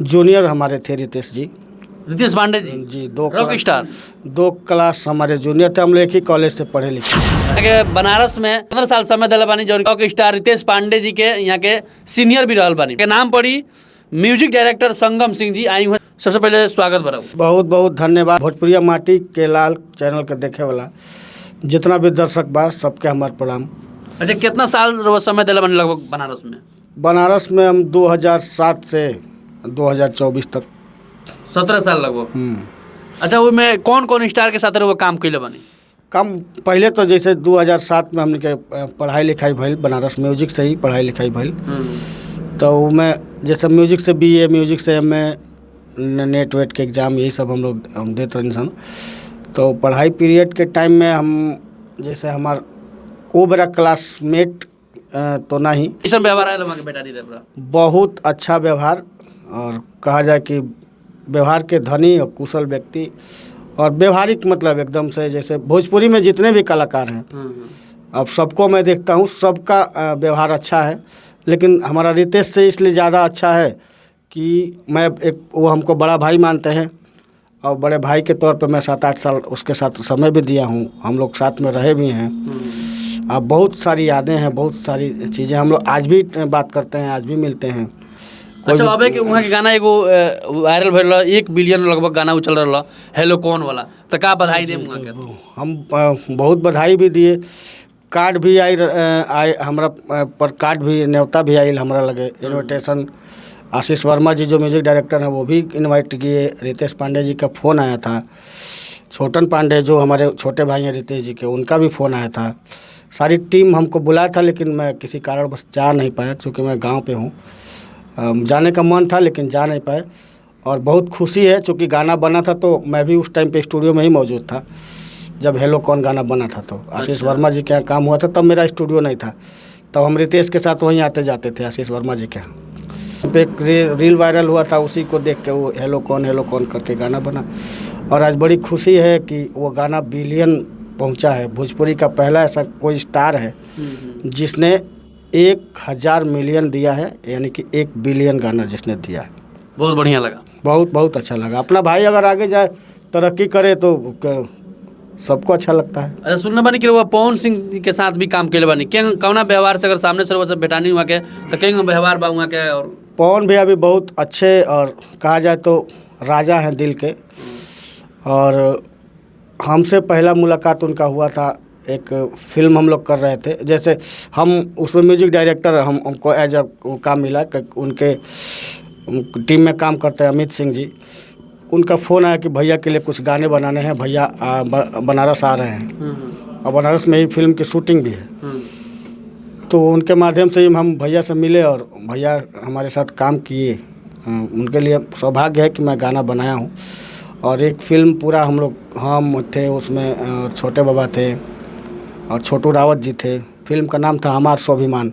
Junior हमारे थे रितेश जी। रितेश पांडे जी जी rock star. 2 class हमारे जूनियर थे, हम लोग एक ही कॉलेज से पढ़े लिखे। के बनारस में 15 साल समय दिला बानी जो रॉक स्टार रितेश पांडे जी के यहाँ के सीनियर भी रहल बानी के नाम पड़ी म्यूजिक डायरेक्टर संगम सिंह जी आई हुए। सबसे पहले स्वागत बराबर। बहुत बहुत धन्यवाद। भोजपुरिया माटी के लाल चैनल के देखे वाला जितना भी दर्शक बा सबके हमार प्रणाम। अच्छा, कितना साल समय दिला बानी लगभग बनारस में? बनारस में हम 2007 से 2024 तक 17 साल लगभग। अच्छा, वो में कौन कौन स्टार के साथ वो काम कैले बानी? काम पहले तो जैसे 2007 में हमने के पढ़ाई लिखाई भइल, बनारस म्यूजिक से ही पढ़ाई लिखाई भइल। तो मैं जैसे म्यूजिक से BA, म्यूजिक से MA, नेट वेट के एग्ज़ाम यही सब हम देते रहे सन। तो पढ़ाई पीरियड के टाइम में हम जैसे हमार वो मेरा क्लासमेट तो नहीं, इस व्यवहार आया के बेटा दी बहुत अच्छा व्यवहार, और कहा जाए कि व्यवहार के धनी और कुशल व्यक्ति, और व्यवहारिक मतलब एकदम से जैसे भोजपुरी में जितने भी कलाकार हैं अब सबको मैं देखता हूँ सबका व्यवहार अच्छा है। लेकिन हमारा रितेश से इसलिए ज़्यादा अच्छा है कि मैं वो हमको बड़ा भाई मानते हैं, और बड़े भाई के तौर पे मैं 7-8 साल उसके साथ समय भी दिया हूँ, हम लोग साथ में रहे भी हैं। अब बहुत सारी यादें हैं, बहुत सारी चीज़ें, हम लोग आज भी बात करते हैं, आज भी मिलते हैं। अच्छा, अबे कि वहाँ के गाना एगो वायरल भइल 1 बिलियन लगभग गाना चल रहा हेलो कौन वाला, तो का बधाई दे वहाँ के? हम बहुत बधाई भी दिए, कार्ड भी आए हमरा पर, कार्ड भी न्योता भी आयल हमरा लगे, इनविटेशन। आशीष वर्मा जी जो म्यूजिक डायरेक्टर हैं वो भी इनवाइट किए। रितेश पांडे जी का फ़ोन आया था, छोटन पांडे जो हमारे छोटे भाई हैं रितेश जी के, उनका भी फ़ोन आया था। सारी टीम हमको बुलाया था, लेकिन मैं किसी कारण बस जा नहीं पाया, क्योंकि मैं गाँव पे हूँ। जाने का मन था लेकिन जा नहीं पाए, और बहुत खुशी है क्योंकि गाना बना था तो मैं भी उस टाइम पे स्टूडियो में ही मौजूद था जब हेलो कौन गाना बना था। तो आशीष वर्मा जी के यहाँ काम हुआ था, तब मेरा स्टूडियो नहीं था, तब हम रितेश के साथ वहीं आते जाते थे आशीष वर्मा जी के यहाँ। एक रील वायरल हुआ था, उसी को देख के वो हेलो कौन करके गाना बना, और आज बड़ी खुशी है कि वो गाना बिलियन पहुँचा है। भोजपुरी का पहला ऐसा कोई स्टार है जिसने 1000 मिलियन दिया है, यानी कि 1 बिलियन गाना जिसने दिया है। बहुत बढ़िया लगा, बहुत अच्छा लगा। अपना भाई अगर आगे जाए, तरक्की करे तो सबको अच्छा लगता है। अच्छा, सुनने बानी कि वो पवन सिंह के साथ भी काम केले बानी, क्या कौना व्यवहार से अगर सामने से वो सब बेटानी हुआ के तो कहीं व्यवहार बा हुआ के? और पवन भैया भी बहुत अच्छे, और कहा जाए तो राजा हैं दिल के। और हमसे पहला मुलाकात उनका हुआ था, एक फिल्म हम लोग कर रहे थे, जैसे हम उसमें म्यूजिक डायरेक्टर हमको एज अ काम मिला, उनके टीम में काम करते हैं अमित सिंह जी। उनका फ़ोन आया कि भैया के लिए कुछ गाने बनाने हैं, भैया बनारस आ रहे हैं, और बनारस में ही फिल्म की शूटिंग भी है। तो उनके माध्यम से ही हम भैया से मिले, और भैया हमारे साथ काम किए। उनके लिए सौभाग्य है कि मैं गाना बनाया हूँ, और एक फिल्म पूरा हम थे उसमें, और छोटे बाबा थे और छोटू रावत जी थे। फिल्म का नाम था हमार स्वाभिमान।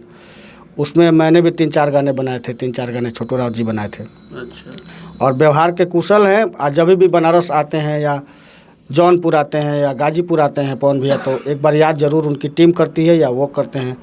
उसमें मैंने भी 3-4 गाने बनाए थे, 3-4 गाने छोटू रावत जी बनाए थे। अच्छा। और व्यवहार के कुशल हैं। आज जब भी बनारस आते हैं या जौनपुर आते हैं या गाजीपुर आते हैं पवन भैया, तो एक बार याद ज़रूर उनकी टीम करती है या वो करते हैं।